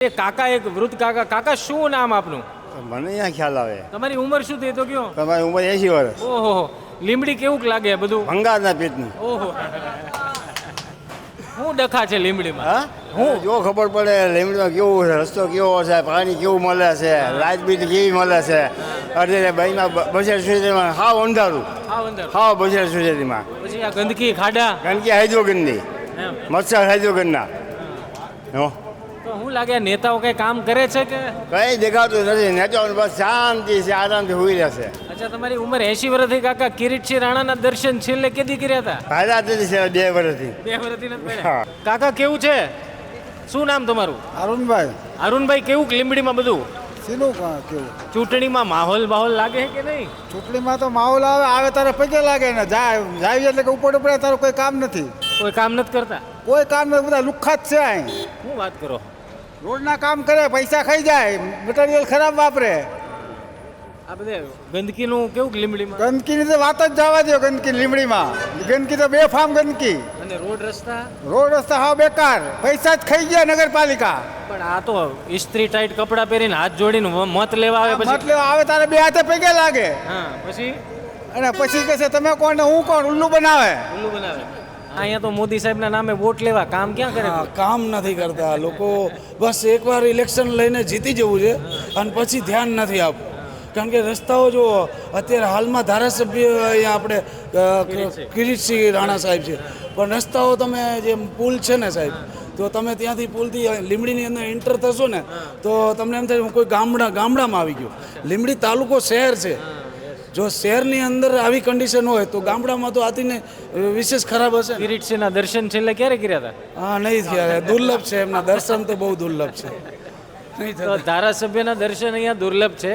એ કાકા, એક વૃદ્ધ કાકા. કાકા, શું નામ આપનું? મને અહીંયા ખ્યાલ આવે. તમારી ઉંમર શું થઈ તો કયો? તમારી ઉંમર 80 વર્ષ. ઓહો, લીમડી કેવું લાગે બધું? ભંગારના પેટની. ઓહો, શું ડખા છે લીમડીમાં? હા, હું જો ખબર પડે લીમડીમાં કેવું છે, રસ્તો કેવો છે, પાણી કેવું મળે છે, લાઇટ બીટ કેવી મળે છે. અડધે બાઈમાં બજાર સોસાયટીમાં હાવ અંધારું, હા, અંદર. હાવ બજાર સોસાયટીમાં પછી આ ગંદકી, ખાડા. ગંદકી હાઇડ્રોગનની, એમ. મચ્છર હાઇડ્રોગનના. હો, તો શું લાગે, નેતાઓ કઈ કામ કરે છે કે? કંઈ દેખાતું નથી. નેતાઓને બસ શાંતિ છે, આરામથી હોઈ રહેશે. અચ્છા, તમારી ઉંમર 80 વર્ષથી. કાકા, કિરીટસિંહ રાણાના દર્શન છેલ્લે કેદી કર્યા હતા? ફાયદા નથી છે 2 વર્ષથી. 2 વર્ષથી નથી હા. કર્યા. કાકા, કેવું છે? શું નામ તમારું? અરુણભાઈ અરુણભાઈ, કેવું લીમડીમાં બધું? શીનું કેવું? ચૂંટણીમાં માહોલ લાગે છે કે નહીં? ચૂંટણીમાં તો માહોલ આવે તારે પગે લાગે ને જાય એટલે કે ઉપર ઉપડે તારું કોઈ કામ નથી. કોઈ કામ નથી કરતા. કોઈ કામ નથી, બધા લુખ્ખા જ છે અહીં. શું વાત કરો? રોડના કામ કરે, પૈસા ખાઈ જાય, મટીરિયલ ખરાબ વાપરે. આ બધે ગંદકીનું કેવું લીમડીમાં? ગંદકીની તો વાત જ જવા દો. ગંદકી લીમડીમાં ગંદકી તો બેફામ ગંદકી. અને રોડ રસ્તા? રોડ રસ્તા હાવ બેકાર, પૈસા જ ખાઈ ગયા નગરપાલિકા. પણ આ તો ઇસ્ત્રી ટાઈટ કપડાં પહેરીને હાથ જોડીને મત લેવા આવે પછી. મતલબ આવે તારે 2 હાથે પગે લાગે હા, પછી અને પછી કહે છે તમે કોણ ને હું કોણ, ઉલ્લુ બનાવે. ઉલ્લુ બનાવે. અહીંયા તો મોદી સાહેબના નામે વોટ લેવા કામ ક્યાં કરે? હા, કામ નથી કરતા લોકો. બસ એકવાર ઇલેક્શન લઈને જીતી જવું છે અને પછી ધ્યાન નથી આપવું. કારણ કે રસ્તાઓ જો અત્યારે હાલમાં ધારાસભ્ય અહીંયા આપણે કિરીટસિંહ રાણા સાહેબ છે, પણ રસ્તાઓ તમે જે પુલ છે ને સાહેબ, તો તમે ત્યાંથી પુલથી લીમડીની અંદર એન્ટર થશો ને તો તમને એમ થાય કોઈ ગામડામાં આવી ગયો. લીમડી તાલુકો શહેર છે. જો શહેરની અંદર આવી કન્ડિશન હોય તો ગામડામાં તો આતીને વિશેષ ખરાબ હશે. કિરીટસિંહના દર્શન છેલ્લે ક્યારે કર્યા હતા? હા, નહીં થયા. દુર્લભ છે એમના દર્શન, તો બહુ દુર્લભ છે. નહીં તો ધારાસભ્યના દર્શન અહીંયા દુર્લભ છે.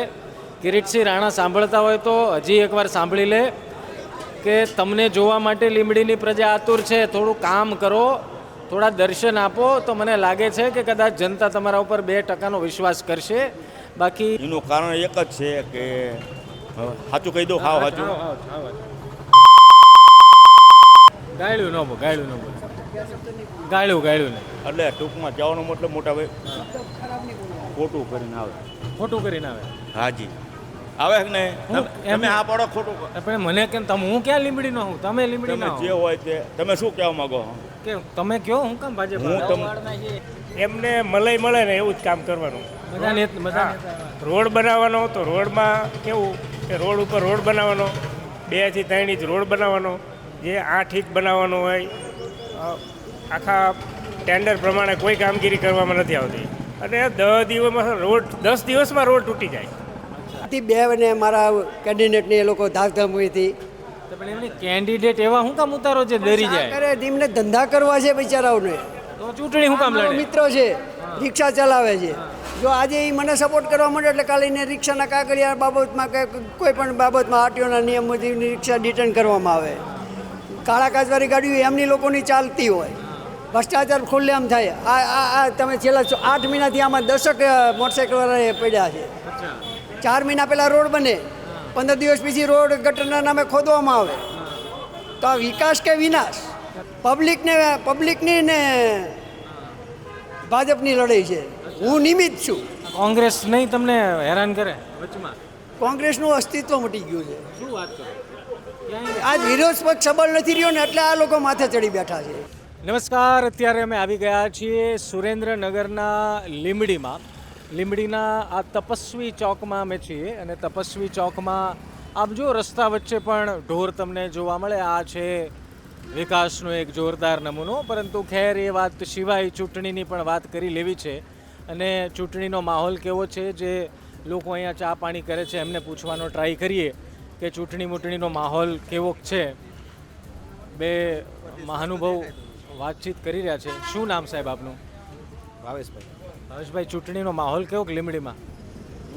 કિરીટસિંહ રાણા સાંભળતા હોય તો હજી એકવાર સાંભળી લે કે તમને જોવા માટે લીમડીની પ્રજા આતુર છે. થોડું કામ કરો, થોડા દર્શન આપો તો મને લાગે છે કે કદાચ જનતા તમારા ઉપર 2% વિશ્વાસ કરશે. બાકી એનું કારણ એક જ છે કે સાચું કહી દો, ખાવ સાચું. ગાળ્યું ન બોલ, ગાળ્યું ન બોલ, ગાળ્યું ને એટલે ટૂંકમાં જવાનો મતલબ મોટા ભાઈ ખોટું કરીને આવે. ખોટું કરીને આવે. હાજી આવે કે નહીં? તમે આ પાડો ખોટું કરો. પણ મને કેમ, તમે હું ક્યાં લીમડીનો હું? તમે લીમડી તમે ના જે હોય તે તમે શું કહેવા માંગો? કે તમે કયો, હું કામ ભાજપ? હું એમને મલાઈ મળે ને એવું જ કામ કરવાનું. બધા રોડ બનાવવાનો તો રોડમાં કેવું કે રોડ ઉપર રોડ બનાવવાનો, 2 થી 3 ઇંચ રોડ બનાવવાનો, જે 8 ઇંચ બનાવવાનો હોય. આખા ટેન્ડર પ્રમાણે કોઈ કામગીરી કરવામાં નથી આવતી અને 10 દિવસમાં રોડ તૂટી જાય. 2 ને મારા કેન્ડિડેટની એ લોકો ધાકધમકી હતી. પણ એમની કેન્ડિડેટ એવા હું કામ ઉતારો છે ડરી જાય? કરે એમને ધંધા કરવા છે બિચારાઓને. તો ચૂંટણી હું કામ મારો લડે? મિત્રો છે, રિક્ષા ચલાવે છે. જો આજે એ મને સપોર્ટ કરવા માંડે એટલે કાલે એને રિક્ષાના કાગળિયા બાબતમાં કે કોઈ પણ બાબતમાં આરટીઓના નિયમ મુજબ રિક્ષા ડિટેન કરવામાં આવે. કાળા કાચવાળી ગાડીઓ એમની લોકોની ચાલતી હોય. ભ્રષ્ટાચાર ખુલ્લેઆમ થાય. આ તમે છેલ્લા 8 મહિનાથી આમાં 10 મોટરસાઇકલવાળા પડ્યા છે. 4 મહિના પહેલાં રોડ બને, 15 દિવસ પછી રોડ ગટરના નામે ખોદવામાં આવે. તો આ વિકાસ કે વિનાશ? પબ્લિકની ને ભાજપની લડાઈ છે. હું નિમિત્ત છું. કોંગ્રેસ નહીં તમને હેરાન કરે વચમાં? કોંગ્રેસનું અસ્તિત્વ મટી ગયું છે. શું વાત કરો? આજ વિરોધ પક્ષ સબળ નથી રહ્યો ને એટલે આ લોકો માથે ચડી બેઠા છે. નમસ્કાર, અત્યારે અમે આવી ગયા છીએ સુરેન્દ્રનગરના લીમડીમાં. લીમડીના આ તપસ્વી ચોકમાં અમે છીએ અને તપસ્વી ચોકમાં આપ જો રસ્તા વચ્ચે પણ ઢોર તમને જોવા મળે. આ છે વિકાસનો એક જોરદાર નમૂનો. પરંતુ ખેર એ વાત સિવાય ચૂંટણીની પણ વાત કરી લેવી છે અને ચૂંટણીનો માહોલ કેવો છે જે લોકો અહીંયા ચા પાણી કરે છે એમને પૂછવાનો ટ્રાય કરીએ કે ચૂંટણીનો માહોલ કેવો છે. 2 મહાનુભાવ વાતચીત કરી રહ્યા છે. શું નામ સાહેબ આપનું? ભાવેશભાઈ. ભાવેશભાઈ, ચૂંટણીનો માહોલ કેવો લીમડીમાં?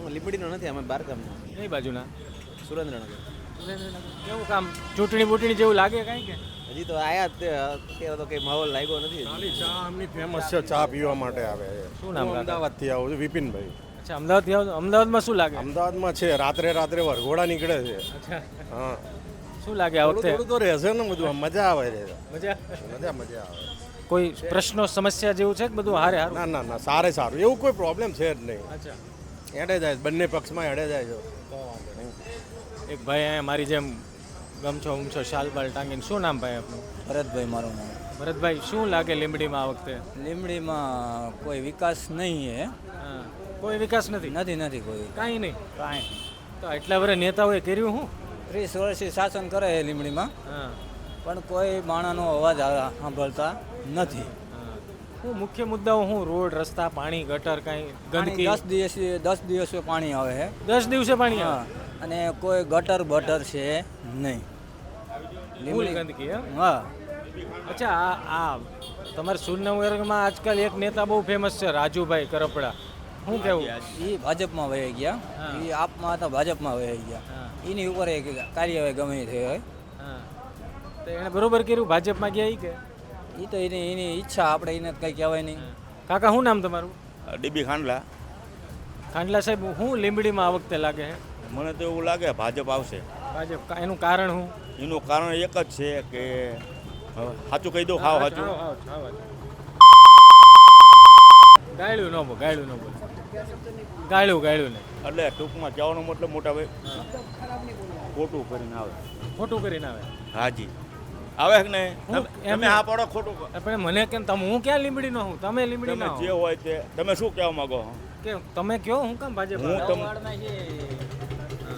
હું લીંબડીનો નથી, અમે બારગામના. કઈ બાજુના? સુરેન્દ્રનગર. કેવું કામ ચૂંટણી જેવું લાગે કાંઈ કે? હજી તો આયા જ અત્યારે તો કંઈ માહોલ લાગ્યો નથી. ચા આમની ફેમસ છે, ચા પીવા માટે આવે. શું નામ? અમદાવાદથી આવું છું, વિપિનભાઈ. અચ્છા, અમદાવાદથી આવો? અમદાવાદમાં શું લાગે? અમદાવાદમાં છે રાત્રે વરઘોડા નીકળે છે. અચ્છા, હા, શું લાગે આ વખતે? થોડું તો રહેશે ને બધું. મજા આવે છે. મજા મજા આવે. કોઈ પ્રશ્નો સમસ્યા જેવું છે કે બધું હારે હારું? ના ના ના સારે સારું એવું કોઈ પ્રોબ્લેમ છે જ નહીં. અચ્છા. હેડે જાય બંને પક્ષમાં હેડે જાય છે. એક ભાઈ અહીંયા મારી જેમ ગમછો ઉમછો શાલ બાલ ટાંગીને, શું નામ ભાઈ આપનું? ભરતભાઈ મારું નામ. ભરતભાઈ, શું લાગે લીંબડીમાં આ વખતે? લીંબડીમાં કોઈ વિકાસ નહીં હે. હા. કોઈ વિકાસ નથી? નથી કોઈ કાંઈ નહીં. કાંઈ. તો આટલા વર્ષ નેતાઓએ કર્યું શું? 30 વર્ષથી શાસન કરે છે લીંબડીમાં, હા. પણ કોઈ માણસનો અવાજ સાંભળતા નથી. શું મુખ્ય મુદ્દાઓ શું? રોડ, રસ્તા, પાણી, ગટર, કાંઈ ગંદકી? 10 દિવસે પાણી આવે છે. 10 દિવસે પાણી હા. આવે? અને કોઈ ગટર બટર છે નહીં. ફૂલ ગંદકી, હે? હા. અચ્છા, આ તમારા સુરનગરમાં આજકાલ એક નેતા બહુ ફેમસ છે, રાજુભાઈ કરપડા. શું કેવું? એ ભાજપમાં વહી ગયા. હા. એ આપમાં હતા, ભાજપમાં વહી ગયા. હા. એની ઉપર એક કાર્યવાહી ગમે તે હોય. હા. તો એણે બરોબર કર્યું, ભાજપમાં ગયા ઈ કે? એ તો એની ઈચ્છા, આપણે એને કંઈ કહેવાય નહીં. કાકા, શું નામ તમારું? ડીબી ખાંડલા. ખાંડલા સાહેબ, શું લીંબડીમાં આ વખતે લાગે છે? મને તો એવું લાગે ભાજપ આવશે. ભાજપ. એનું કારણ શું? એનું કારણ એક જ છે કે સાચું કહી દઉં, ખાવ સાચું. ગાયડું ન બોલ, ગાયડું ન બોલ, ગાયડું ને. એટલે ટૂંકમાં કહેવાનો મતલબ મોટા ભાઈ ખોટું કરીને આવે. ખોટું કરીને આવે? હાજી આવે કે નહીં? હું તમે આ પાડો ખોટું કરો. પણ મને કેમ તમે, હું ક્યાં લીંબડીનો હું? તમે લીંબડીના તમે જે હો હોય તે તમે શું કહેવા માંગો? કે તમે કયો, હું કામ ભાજપ? હું તમ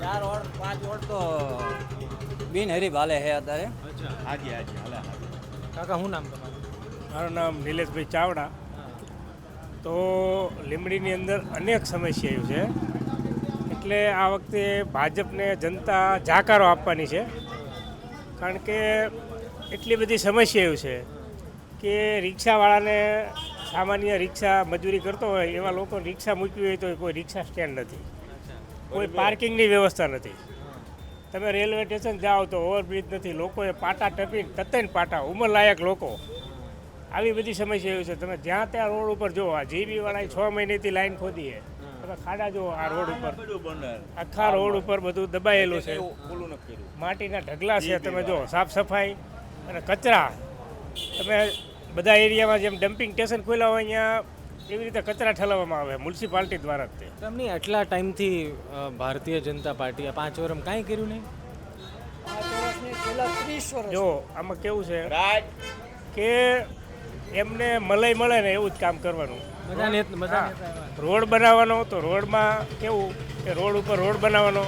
4 વોર્ડ 5 વોર્ડ તો બિનહરીફ હાલે છે અત્યારે. અચ્છા. હાજી હાજી હાલે હાલે. કાકા, શું નામ તમારું? મારું નામ નિલેશભાઈ ચાવડા. તો લીંબડીની અંદર અનેક સમસ્યાઓ છે, એટલે આ વખતે ભાજપને જનતા જાકારો આપવાની છે. કારણ કે એટલી બધી સમસ્યાઓ છે કે રિક્ષાવાળાને, સામાન્ય રિક્ષા મજૂરી કરતો હોય એવા લોકો રિક્ષા મૂકવી હોય તો કોઈ રિક્ષા સ્ટેન્ડ નથી, કોઈ પાર્કિંગની વ્યવસ્થા નથી. તમે રેલવે સ્ટેશન જાઓ તો ઓવરબ્રિજ નથી, લોકોએ પાટા ટપી તત્તન પાટા, ઉંમરલાયક લોકો. આવી બધી સમસ્યાઓ છે. તમે જ્યાં ત્યાં રોડ ઉપર જુઓ, આ જીબીવાળાએ 6 મહિનેથી લાઈન ખોદી છે. તમે ખાડા જુઓ આ રોડ ઉપર, આખા રોડ ઉપર બધું દબાયેલું છે, માટીના ઢગલા છે. તમે જુઓ સાફ સફાઈ અને કચરા. તમે બધા એરિયામાં જેમ ડમ્પિંગ સ્ટેશન ખોલ્યા હોય અહીંયા એવી રીતે કચરા ઠલવવામાં આવે મ્યુનિસિપાલિટી દ્વારા જ. તે તમને આટલા ટાઈમથી ભારતીય જનતા પાર્ટી આ 5 વર્ષમાં કાંઈ કર્યું નહીં? 5 વર્ષની છેલ્લા 30 વર્ષ. જો આમાં કેવું છે કે એમને મલાઈ મળે ને એવું જ કામ કરવાનું. બધા રોડ બનાવવાનો તો રોડમાં કેવું કે રોડ ઉપર રોડ બનાવવાનો,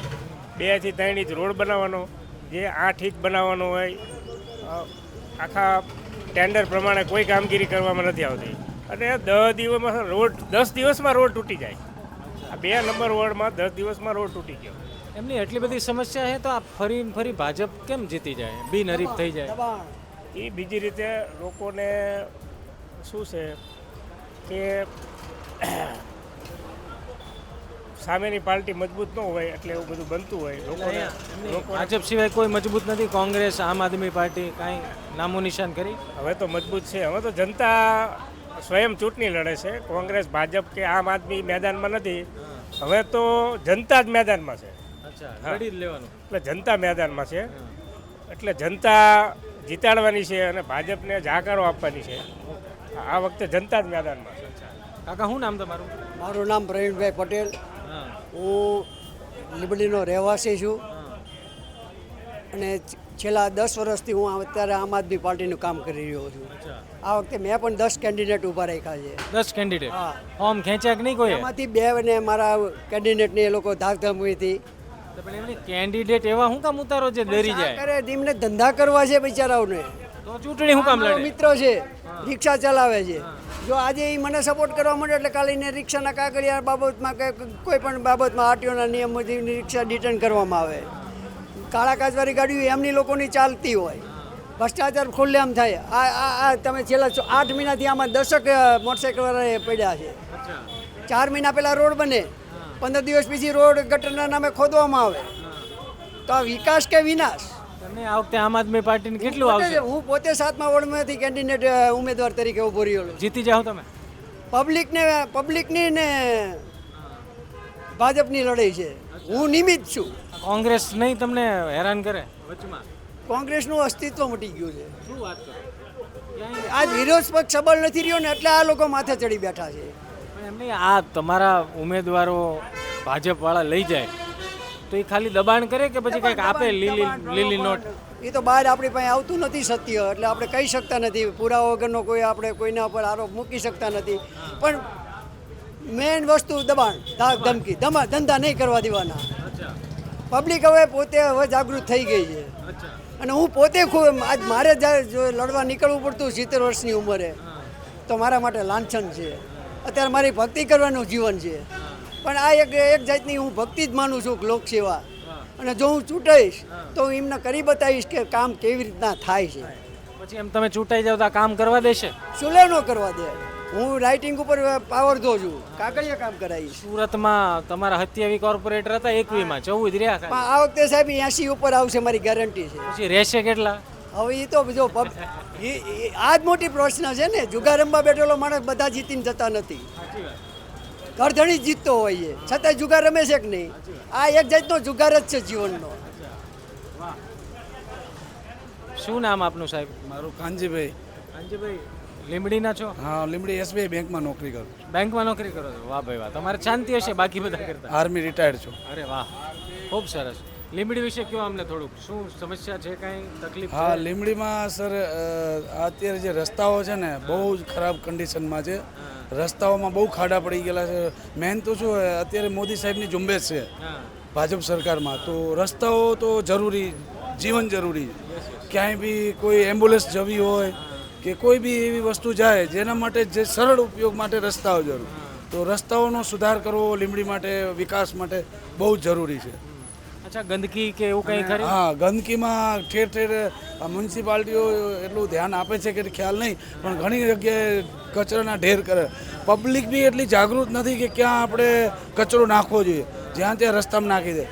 2 થી 3 ઇંચ રોડ બનાવવાનો, જે 8 ઇંચ બનાવવાનો હોય. આખા ટેન્ડર પ્રમાણે કોઈ કામગીરી કરવામાં નથી આવતી, અને 10 દિવસમાં રોડ તૂટી જાય. આ 2 નંબર વોર્ડમાં 10 દિવસમાં રોડ તૂટી ગયો. એમની એટલી બધી સમસ્યા છે તો આ ફરી ભાજપ કેમ જીતી જાય, બિનહરીફ થઈ જાય? દબાણ. એ બીજી રીતે લોકોને શું છે કે સામેની પાર્ટી મજબૂત ન હોય એટલે એવું બધું બનતું હોય. લોકોને ભાજપ સિવાય કોઈ મજબૂત નથી? કોંગ્રેસ, આમ આદમી પાર્ટી કાંઈ નામો નિશાન કરી? હવે તો મજબૂત છે. હવે તો જનતા સ્વયં ચૂંટણી લડે છે. કોંગ્રેસ, ભાજપ કે આમ આદમી મેદાનમાં નથી. હવે તો જનતા જ મેદાનમાં છે. અચ્છા, લડી જ લેવાનું. એટલે જનતા મેદાનમાં છે, એટલે જનતા જીતાડવાની છે અને ભાજપને જાકારો આપવાની છે. આ વખતે જનતા જ મેદાનમાં છે. કાકા, શું નામ તમારું? મારું નામ પ્રવીણભાઈ પટેલ. હા. હું લીંબડીનો રહેવાસી છું અને છેલ્લા 10 વર્ષથી હું અત્યારે આમ આદમી પાર્ટીનું કામ કરી રહ્યો છું. આ વખતે મેં પણ 10 કેન્ડિડેટ ઊભા રાખ્યા છે. 10 કેન્ડિડેટ? હા. ફોર્મ ખેંચ્યા કે નહીં કોઈ? એમાંથી 2 ને મારા કેન્ડિડેટની એ લોકો ધાકધમકી હતી. પણ એમની કેન્ડિડેટ એવા શું કામ ઉતારો જે ડરી જાય? કરે એમને ધંધા કરવા છે બિચારાઓને. તો ચૂંટણી શું કામ મારો લડે? મિત્રો છે, રિક્ષા ચલાવે છે. જો આજે એ મને સપોર્ટ કરવા માંડે એટલે કાલે એને રિક્ષાના કાગળિયા બાબતમાં કે કોઈ પણ બાબતમાં આરટીઓના નિયમોથી રિક્ષા ડિટેન કરવામાં આવે. કાળા કાચવાળી ગાડીઓ એમની લોકોની ચાલતી હોય, ભ્રષ્ટાચાર ખુલ્લેઆમ થાય. આ તમે છેલ્લા 8 મહિનાથી આમાં 10 મોટરસાઇકલવાળા પડ્યા છે. 4 મહિના પહેલાં રોડ બને, 15 દિવસ પછી રોડ ગટરના નામે ખોદવામાં આવે. તો આ વિકાસ કે વિનાશ? તમને આ વખતે આમ આદમી પાર્ટીને કેટલું આવશે? હું પોતે 7મા વોર્ડમાંથી કેન્ડિડેટ ઉમેદવાર તરીકે ઊભો રહ્યો છું. જીતી જાઓ તમે? પબ્લિકની ને ભાજપની લડાઈ છે. હું નિમિત્ત છું. કોંગ્રેસ નહીં તમને હેરાન કરે વચમાં? કોંગ્રેસનું અસ્તિત્વ મટી ગયું છે. શું વાત કરો? આજ વિરોધ પક્ષ સબળ નથી રહ્યો ને એટલે આ લોકો માથે ચડી બેઠા છે. પણ એમ નહીં, આ તમારા ઉમેદવારો ભાજપવાળા લઈ જાય તો એ ખાલી દબાણ કરે કે પછી કંઈક આપે લીલી નોટ? એ તો બહાર આપણી પાસે આવતું નથી સત્ય, એટલે આપણે કહી શકતા નથી. પુરાવા વગરનો કોઈ આપણે કોઈના પર આરોપ મૂકી શકતા નથી. પણ મેઇન વસ્તુ દબાણ, ધાક ધમકી, ધંધા નહીં કરવા દેવાના. પબ્લિક હવે પોતે હવે જાગૃત થઈ ગઈ છે. અને હું પોતે ખૂબ આજ મારે જો લડવા નીકળવું પડતું 70 વર્ષની ઉંમરે તો મારા માટે લાંછન છે. અત્યારે મારી ભક્તિ કરવાનું જીવન છે. પણ આ એક જાતની હું ભક્તિ જ માનું છું, લોકસેવા. અને જો હું ચૂંટાઈશ તો હું એમને કરી બતાવીશ કે કામ કેવી રીતના થાય છે. પછી એમ તમે ચૂંટાઈ જાવ તો આ કામ કરવા દેશે? સુલે ન કરવા દે. હું રાઇટિંગ ઉપર પાવર દો છું, કાગળિયા કામ કરાવીશ. સુરતમાં તમારા 27 કોર્પોરેટર હતા, 21માં 14 રહ્યા પણ ખાલી. આ વખતે સાહેબ 80 ઉપર આવશે, મારી ગેરંટી છે. પછી રહેશે કેટલા? હવે એ તો જો આ જ મોટી પ્રશ્ન છે ને. જુગાર રમવા બેઠેલો માણસ બધા જીતીને જતા નથી. ઘરધણી જ જીતતો હોય છે, છતાંય જુગાર રમે છે કે નહીં? આ એક જાતનો જુગાર જ છે જીવનનો. શું નામ આપનું સાહેબ? મારું કાનજીભાઈ. કાંજીભાઈ, લીંબડીના છો? હા, લીંબડી SBI બેંકમાં નોકરી કરું. બેંકમાં નોકરી કરો છો? વાહ ભાઈ વાહ, તમારે શાંતિ હશે બાકી બધા કરતા. આર્મી રિટાયર્ડ છું. અરે વાહ, ખૂબ સરસ. લીંબડી વિશે કયો અમને થોડુંક, શું સમસ્યા છે, કાંઈ તકલીફ? હા, લીંબડીમાં સર અત્યારે જે રસ્તાઓ છે ને બહુ જ ખરાબ કન્ડિશનમાં છે. રસ્તાઓમાં બહુ ખાડા પડી ગયેલા છે. મેન તો શું અત્યારે મોદી સાહેબની ઝુંબેશ છે ભાજપ સરકારમાં, તો રસ્તાઓ તો જરૂરી, જીવન જરૂરી. ક્યાંય બી કોઈ એમ્બ્યુલન્સ જવી હોય કે કોઈ બી એવી વસ્તુ જાય જેના માટે જે સરળ ઉપયોગ માટે રસ્તાઓ જરૂર, તો રસ્તાઓનો સુધાર કરવો લીંબડી માટે, વિકાસ માટે બહુ જ જરૂરી છે. અચ્છા, ગંદકી કે એવું કંઈ ખરી? હા, ગંદકીમાં ઠેર ઠેર મ્યુનિસિપાલિટીઓ એટલું ધ્યાન આપે છે કે ખ્યાલ નહીં, પણ ઘણી જગ્યાએ કચરાના ઢેર કરે. પબ્લિક બી એટલી જાગૃત નથી કે ક્યાં આપણે કચરો નાખવો જોઈએ, જ્યાં ત્યાં રસ્તામાં નાખી દે.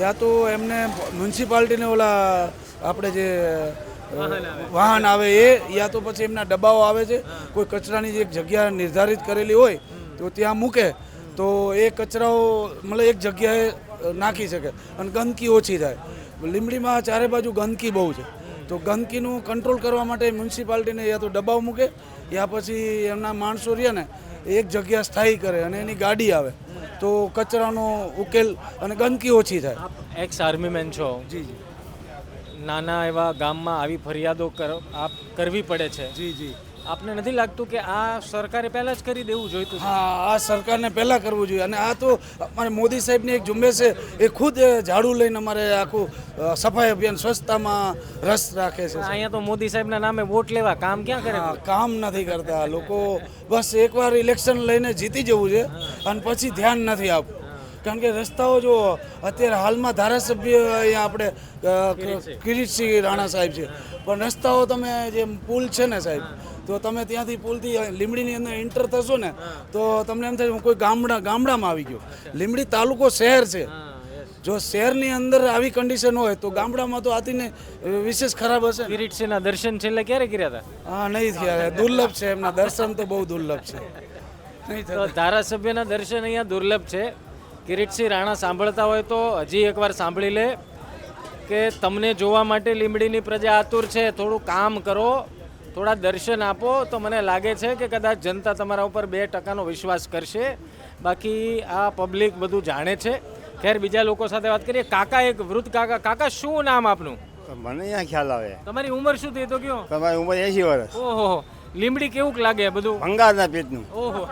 યા તો એમને મ્યુનિસિપાલિટીને ઓલા આપણે જે વાહન આવે એ, યા તો પછી એમના ડબ્બાઓ આવે છે, કોઈ કચરાની જે એક જગ્યા નિર્ધારિત કરેલી હોય તો ત્યાં મૂકે તો એ કચરાઓ મતલબ એક જગ્યાએ નાખી શકે અને ગંદકી ઓછી થાય. લીંબડીમાં ચારે બાજુ ગંદકી બહુ છે, તો ગંદકીનું કંટ્રોલ કરવા માટે મ્યુનિસિપાલિટીને યા તો ડબ્બાઓ મૂકે યા પછી એમના માણસો રહ્યા ને એક જગ્યા સ્થાયી કરે અને એની ગાડી આવે તો કચરાનો ઉકેલ અને ગંદકી ઓછી થાય. એક્સ આર્મી મેન છો. જી જી નાના એવા ગામમાં આવી ફરિયાદો કરવી પડે છે. જી જી આપને નથી લાગતું કે આ સરકારે પહેલાં જ કરી દેવું જોઈતું? હા, આ સરકારને પહેલાં કરવું જોઈએ. અને આ તો અમારે મોદી સાહેબની એક ઝુંબેશ છે, એ ખુદ ઝાડુ લઈને અમારે આખું સફાઈ અભિયાન સ્વચ્છતામાં રસ રાખે છે. અહીંયા તો મોદી સાહેબના નામે વોટ લેવા, કામ ક્યાં કરે? કામ નથી કરતા લોકો. બસ એકવાર ઇલેક્શન લઈને જીતી જવું છે અને પછી ધ્યાન નથી આપવું. કારણ કે રસ્તાઓ જો અત્યારે હાલમાં ધારાસભ્ય અહીંયા આપણે કિરીટસિંહ રાણા સાહેબ છે, પણ રસ્તાઓ તમે જે પુલ છે ને સાહેબ, તો તમે ત્યાંથી પુલથી લીંબડીની અંદર એન્ટર થશો ને તો તમને એમ થાય કોઈ ગામડામાં આવી ગયો. લીંબડી તાલુકો શહેર છે. જો શહેરની અંદર આવી કન્ડિશન હોય તો ગામડામાં તો આતીને વિશેષ ખરાબ હશે. કિરીટસિંહના દર્શન છેલ્લે ક્યારે કર્યા હતા? હા, નહીં થયા. દુર્લભ છે એમના દર્શન, તો બહુ દુર્લભ છે. તો ધારાસભ્યના દર્શન અહીંયા દુર્લભ છે. કિરીટસિંહ રાણા સાંભળતા હોય તો હજી એકવાર સાંભળી લે કે તમને જોવા માટે લીંબડીની પ્રજા આતુર છે. થોડું કામ કરો, થોડા દર્શન આપો તો મને લાગે છે કે કદાચ જનતા તમારા ઉપર 2% વિશ્વાસ કરશે. બાકી આ પબ્લિક બધું જાણે છે. ખેર, બીજા લોકો સાથે વાત કરીએ. કાકા, એક વૃદ્ધ કાકા. કાકા, શું નામ આપનું? મને અહીંયા ખ્યાલ આવે. તમારી ઉંમર શું થઈ તો કયો? તમારી ઉંમર 80 વર્ષ. ઓહો, લીંબડી કેવું લાગે બધું? ભંગારના પેટનું. ઓહો,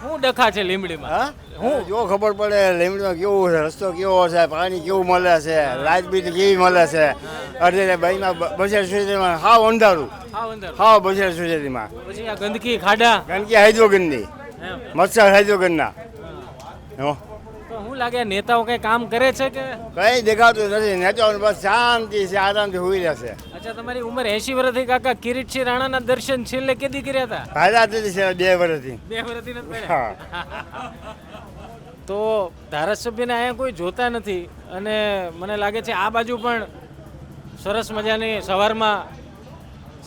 શું ડખા છે લીંબડીમાં? હા, હું જો ખબર પડે લીંબડીમાં કેવું છે, રસ્તો કેવો છે, પાણી કેવું મળે છે, લાઇટ બીટ કેવી મળે છે. અડધે બાઈમાં બજાર સોસાયટીમાં હાવ અંધારું, હાવ બજાર સોસાયટીમાં. પછી આ ગંદકી, ખાડા, ગંદકી હાઇડ્રોગનની, મચ્છર હાઇડ્રોગનના. તો શું લાગે નેતાઓ કઈ કામ કરે છે કે કઈ દેખાતું નથી? નેતાઓ બસ શાંતિ છે, આરામથી હોઈ રહેશે. અચ્છા, તમારી ઉંમર 80 વર્ષથી. કાકા, કિરીટસિંહ રાણાના દર્શન છેલ્લે કેદી કર્યા હતા? ફાયદા નથી છે 2 વર્ષથી. 2 વર્ષથી નથી કર્યા? તો ધારાસભ્યને અહીંયા કોઈ જોતા નથી. અને મને લાગે છે આ બાજુ પણ સરસ મજાની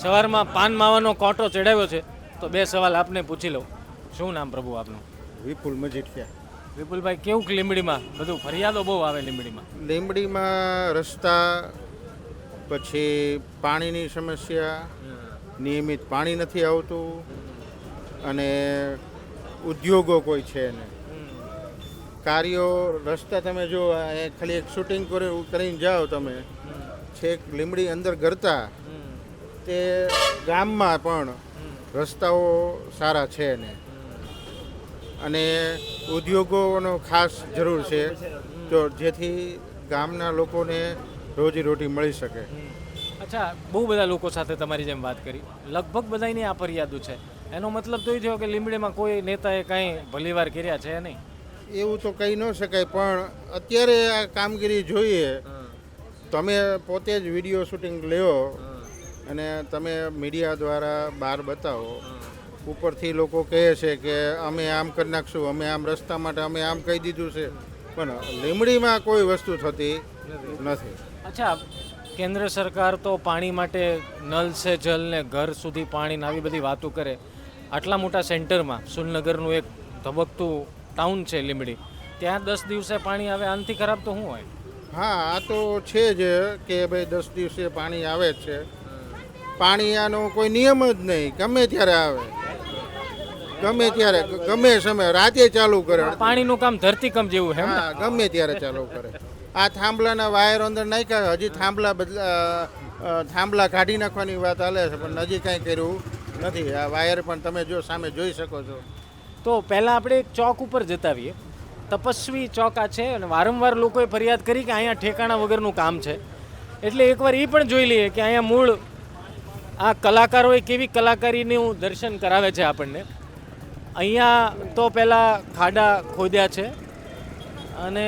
સવારમાં પાન માવાનો કોટો ચડાવ્યો છે. તો 2 સવાલ આપને પૂછી લઉં. શું નામ પ્રભુ આપનું? વિપુલ મજીઠિયા. વિપુલભાઈ, કેવું લીંબડીમાં બધું ફરિયાદો બહુ આવે લીંબડીમાં? લીંબડીમાં રસ્તા પછી પાણીની સમસ્યા, નિયમિત પાણી નથી આવતું, અને ઉદ્યોગો કોઈ છે નહીં. કાર્યો રસ્તા તમે જો ખાલી એક શૂટિંગ કરીને જાઓ તમે છેક લીંબડી અંદર ગરતા તે ગામમાં પણ રસ્તાઓ સારા છે ને, અને ઉદ્યોગોનો ખાસ જરૂર છે તો જેથી ગામના લોકોને રોજીરોટી મળી શકે. અચ્છા, બહુ બધા લોકો સાથે તમારી જેમ વાત કરી, લગભગ બધાની આ ફરિયાદો છે. એનો મતલબ તો એ થયો કે લીંબડીમાં કોઈ નેતાએ કાંઈ ભલીવાર કર્યા છે નહીં. એવું તો કહી ન શકાય, પણ અત્યારે આ કામગીરી જોઈએ. તમે પોતે જ વિડીયો શૂટિંગ લ્યો અને તમે મીડિયા દ્વારા બહાર બતાવો. ઉપરથી લોકો કહે છે કે અમે આમ કરી નાખશું, અમે આમ રસ્તા માટે અમે આમ કહી દીધું છે, પણ લીંબડીમાં કોઈ વસ્તુ થતી નથી. અચ્છા, કેન્દ્ર સરકાર તો પાણી માટે નલ સે જલ ને ઘર સુધી પાણી ને આવી બધી વાતો કરે. આટલા મોટા સેન્ટરમાં સુલનગરનું એક ધબકતું ટાઉન છે લીંબડી, ત્યાં 10 દિવસે પાણી આવે, આનાથી ખરાબ તો શું હોય? હા, આ તો છે જ કે ભાઈ 10 દિવસે પાણી આવે જ છે. પાણી આનો કોઈ નિયમ જ નહીં, ગમે ત્યારે આવે, ગમે ત્યારે, ગમે સમય, રાતે ચાલુ કરે. પાણીનું કામ ધરતીકંપ જેવું છે. હા, ગમે ત્યારે ચાલુ કરે. આ થાંભલાના વાયર અંદર નાખ્યા, હજી થાંભલા કાઢી નાખવાની વાત હાલે છે, પણ હજી કાંઈ કર્યું નથી. આ વાયર પણ તમે જો સામે જોઈ શકો છો. તો પહેલાં આપણે એક ચોક ઉપર જતા આવીએ. તપસ્વી ચોક આ છે, અને વારંવાર લોકોએ ફરિયાદ કરી કે અહીંયા ઠેકાણા વગરનું કામ છે. એટલે એકવાર એ પણ જોઈ લઈએ કે અહીંયા મૂળ આ કલાકારોએ કેવી કલાકારીનું દર્શન કરાવે છે આપણને. અહીંયા તો પહેલાં ખાડા ખોદ્યા છે, અને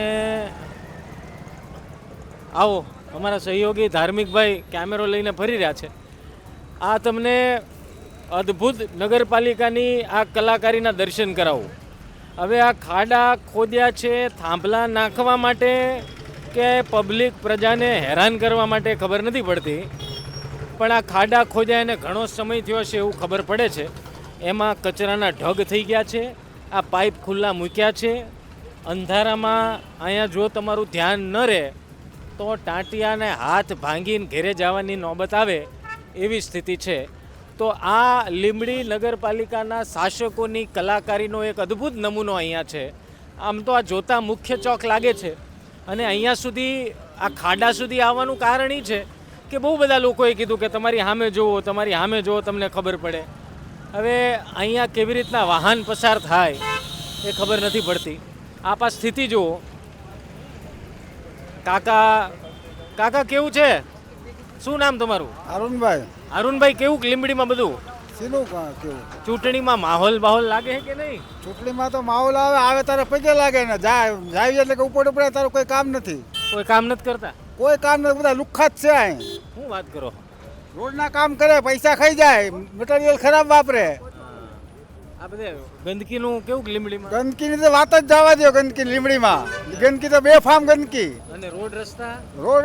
આવો અમારા સહયોગી ધાર્મિકભાઈ કેમેરો લઈને ફરી રહ્યા છે. આ તમને અદ્ભુત નગરપાલિકાની આ કલાકારીના દર્શન કરાવું. હવે આ ખાડા ખોદ્યા છે થાંભલા નાખવા માટે કે પબ્લિક પ્રજાને હેરાન કરવા માટે ખબર નથી પડતી, પણ આ ખાડા ખોદ્યા એને ઘણો સમય થયો છે એવું ખબર પડે છે. એમાં કચરાના ઢગ થઈ ગયા છે, આ પાઇપ ખુલ્લા મૂક્યા છે. અંધારામાં અહીંયા જો તમારું ધ્યાન ન રહે તો ટાંટિયાને હાથ ભાંગીને ઘેરે જવાની નોબત આવે એવી સ્થિતિ છે. તો આ લીંબડી નગરપાલિકાના શાસકોની કલાકારીનો એક અદ્ભુત નમૂનો અહીંયા છે. આમ તો આ જોતા મુખ્ય ચોક લાગે છે, અને અહીંયા સુધી આ ખાડા સુધી આવવાનું કારણ એ છે કે બહુ બધા લોકોએ કીધું કે તમારી સામે જુઓ, તમારી સામે જુઓ, તમને ખબર પડે. હવે અહીંયા કેવી રીતના વાહન પસાર થાય એ ખબર નથી પડતી. આપ આ સ્થિતિ જુઓ. કાકા કેવું છે? શું નામ તમારું? અરુણભાઈ. અરુણભાઈ, કેવું લીંબડીમાં બધું? શીનું કેવું? ચૂંટણીમાં માહોલ લાગે છે કે નહીં? ચૂંટણીમાં તો માહોલ આવે તારે પગે લાગે ને, જાય એટલે કે ઉપર ઉપડે તારું કોઈ કામ નથી. કોઈ કામ નથી કરતા? કોઈ કામ નથી, બધા લુખ્ખા જ છે અહીં. શું વાત કરો? રોડના કામ કરે, પૈસા ખાઈ જાય, મટીરિયલ ખરાબ વાપરે. આ બધે ગંદકીનું કેવું લીંબડીમાં? ગંદકીની તો વાત જ જવા દો. ગંદકી લીંબડીમાં ગંદકી તો બેફામ ગંદકી. અને રોડ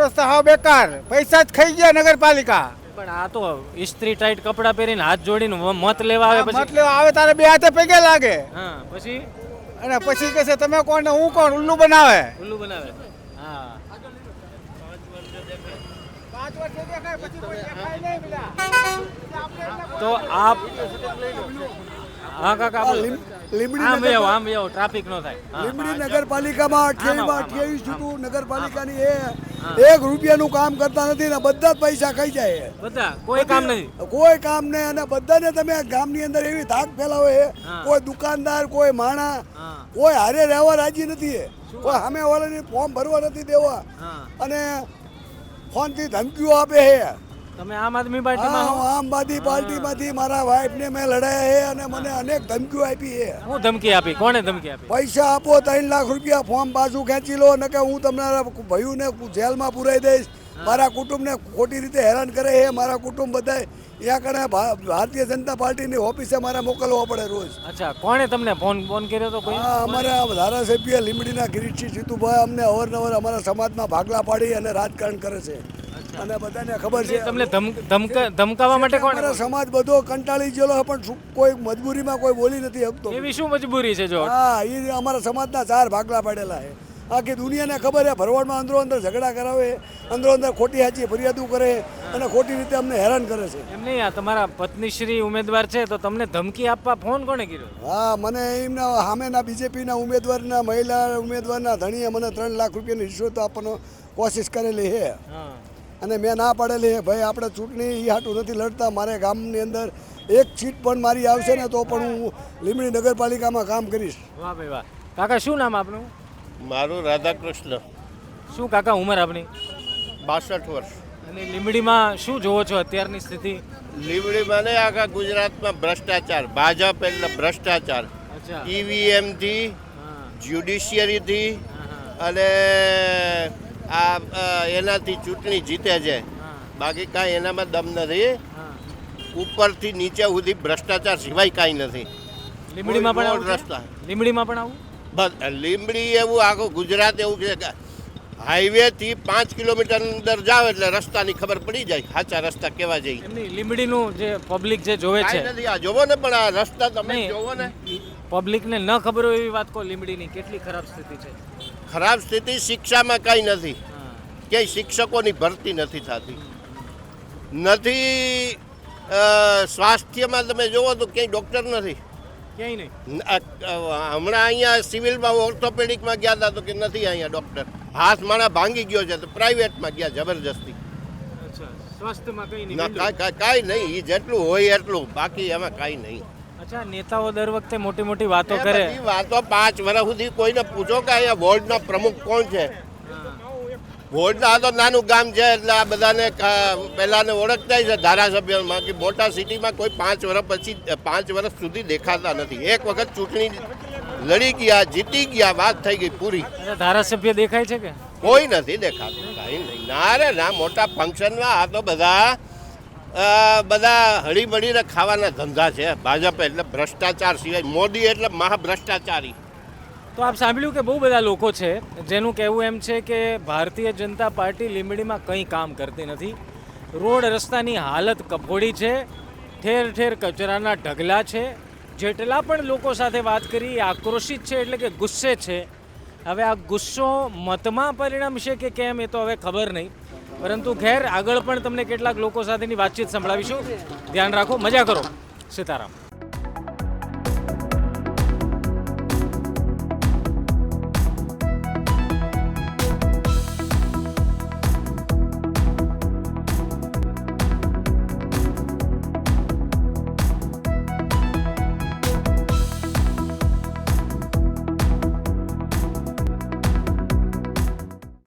રસ્તા હા બેકાર, પૈસા જ ખાઈ ગયા નગરપાલિકા. પણ આ તો ઇસ્ત્રી ટાઈટ કપડાં પહેરીને હાથ જોડીને મત લેવા આવે, મત લેવા આવે તારે બે હાથે પગે લાગે. હા, પછી અને પછી કહે છે તમે કોણ ને હું કોણ, ઉલ્લુ બનાવે. હા, 5 વર્ષ દેખાય પછી કોઈ દેખાય નહીં પેલા. તો આપ હા કાકા આમ જાઓ ટ્રાફિક નો થાય. લીંબડી નગરપાલિકામાં 28 જૂથું નગરપાલિકાની એક રૂપિયાનું કામ કરતા નથી ને બધા જ પૈસા ખાઈ જાય. બધા કોઈ કામ નથી, કોઈ કામ નહીં. અને બધાને તમે ગામની અંદર એવી ધાક ફેલાવે, કોઈ દુકાનદાર, કોઈ માણા, કોઈ હારે રહેવા રાજી નથી, કોઈ સામે વાળાને ફોર્મ ભરવા નથી દેવા, અને ફોનથી ધમકીઓ આપે છે. તમે આમ આદમી પાર્ટીમાં? આમ આદમી પાર્ટીમાંથી મારા વાઈફને મેં લડાયા છે અને મને અનેક ધમકીઓ આપી છે. હું ધમકી આપી? કોણે ધમકી આપી? પૈસા આપો, 3 લાખ રૂપિયા ફોર્મ પાછું ખેંચી લો, ને કે હું તમારા ભાઈઓને જેલમાં પુરાઈ દઈશ. મારા કુટુંબને ખોટી રીતે હેરાન કરે છે. મારા કુટુંબ બધા ત્યાં કણે ભારતીય જનતા પાર્ટીની ઓફિસે મારે મોકલવા પડે રોજ. અચ્છા, કોણે તમને ફોન કર્યો હતો? હા, અમારા ધારાસભ્ય લીંબડીના કિરીટસિંહ જીતુભાઈ અમને અવારનવાર અમારા સમાજમાં ભાગલા પાડી અને રાજકારણ કરે છે, અને બધાને ખબર છે. તમને ધમકાવવા માટે કોણ? અમારો સમાજ બધો કંટાળી ગયેલો છે, પણ કોઈ મજબૂરીમાં કોઈ બોલી નથી શકતો. એવી શું મજબૂરી છે? જો હા, એ અમારા સમાજના 4 ભાગલા પાડેલા છે. આખી દુનિયાને ખબર છે ભરવાડમાં અંદરો અંદર ઝઘડા કરાવે, અંદરો અંદર ખોટી સાચી ફરિયાદો કરે અને ખોટી રીતે અમને હેરાન કરે છે. એમ નહીં, આ તમારા પત્નીશ્રી ઉમેદવાર છે તો તમને ધમકી આપવા ફોન કોણે કર્યો? હા, મને એમના સામેના બીજેપીના ઉમેદવારના મહિલા ઉમેદવારના ધણીએ મને 3 લાખ રૂપિયાની રિશ્વત આપવાનો કોશિશ કરેલી છે અને મેં ના પાડેલી છે. ભાઈ આપણે ચૂંટણી એ હાટું નથી લડતા. મારે ગામની અંદર એક સીટ પણ મારી આવશે ને તો પણ હું લીંબડી નગરપાલિકામાં કામ કરીશ. વાહ ભાઈ વાહ. કાકા શું નામ આપનું? મારું રાધાકૃષ્ણ, શું કાકા ઉંમર આપની? 62 વર્ષ. અને લીંબડીમાં શું જોવો છો અત્યારની સ્થિતિ? લીંબડીમાં ને આખા ગુજરાતમાં ભ્રષ્ટાચાર, ભાજપ એટલે ભ્રષ્ટાચાર. અચ્છા. ઈવીએમથી, જ્યુડિશિયરીથી અને આ એનાથી ચૂંટણી જીતે છે. બાકી કાંઈ એનામાં દમ નથી. ઉપરથી નીચે સુધી ભ્રષ્ટાચાર સિવાય કાંઈ નથી. લીંબડીમાં પણ આવું છે? રસ્તા લીંબડીમાં પણ આવું? બસ લીંબડી એવું આખું ગુજરાત એવું છે કે હાઈવેથી 5 કિલોમીટર અંદર જાવ એટલે રસ્તાની ખબર પડી જાય, સાચા રસ્તા કેવા જઈ. એમની લીંબડીનું જે પબ્લિક જે જોવે છે, કાંઈ નથી. આ જોવો ને, પણ આ રસ્તા તમે નહીં. જોવો ને. પબ્લિકને ન ખબર હોય એવી વાત કહો. લીંબડીની કેટલી ખરાબ સ્થિતિ છે? ખરાબ સ્થિતિ શિક્ષામાં કાંઈ નથી. ક્યાંય શિક્ષકોની ભરતી નથી થતી. નથી સ્વાસ્થ્યમાં તમે જોવો તો ક્યાંય ડૉક્ટર નથી. ક્યાંય નહીં. હમણાં અહીંયા સિવિલમાં ઓર્થોપેડિકમાં ગયા હતા તો કે નથી અહીંયા ડૉક્ટર. હાથ માણા ભાંગી ગયો છે તો પ્રાઇવેટમાં ગયા જબરજસ્તી. અચ્છા, સ્વાસ્થ્યમાં કંઈ ના, નહીં. કાંઈ નહીં. એ જેટલું હોય એટલું, બાકી એમાં કાંઈ નહીં. અચ્છા, નેતાઓ દર વખતે મોટી મોટી વાતો એ કરે. બધી વાતો 5 વર્ષ સુધી કોઈને પૂછો કે અહીંયા વોર્ડના પ્રમુખ કોણ છે. વોર્ડના આ તો નાનું ગામ છે એટલે આ બધાને પહેલાને ઓળખતા છે ધારાસભ્યોમાં. કે મોટા સિટીમાં કોઈ 5 વર્ષ પછી 5 વર્ષ સુધી દેખાતા નથી. એક વખત ચૂંટણી લડી ગયા, જીતી ગયા, વાત થઈ ગઈ પૂરી. અચ્છા, ધારાસભ્ય દેખાય છે કે? કોઈ નથી દેખાતું, કાંઈ નહીં. ના રે ના, મોટા ફંક્શનમાં આ તો બધા હળીમળીને ખાવાના ધંધા છે. ભાજપ એટલે ભ્રષ્ટાચાર સિવાય, મોદી એટલે મહાભ્રષ્ટાચારી. તો આપ સાંભળ્યું કે બહુ બધા લોકો છે જેનું કહેવું એમ છે કે ભારતીય જનતા પાર્ટી લીંબડીમાં કંઈ કામ કરતી નથી. રોડ રસ્તાની હાલત કફોડી છે, ઠેર ઠેર કચરાના ઢગલા છે. જેટલા પણ લોકો સાથે વાત કરી એ આક્રોશિત છે, એટલે કે ગુસ્સે છે. હવે આ ગુસ્સો મતમાં પરિણમશે કે કેમ એ તો હવે ખબર નહીં, પરંતુ ખેર આગળ પણ તમને કેટલાક લોકો સાથેની વાતચીત સંભળાવીશું. ધ્યાન રાખો, મજા કરો. સીતારામ.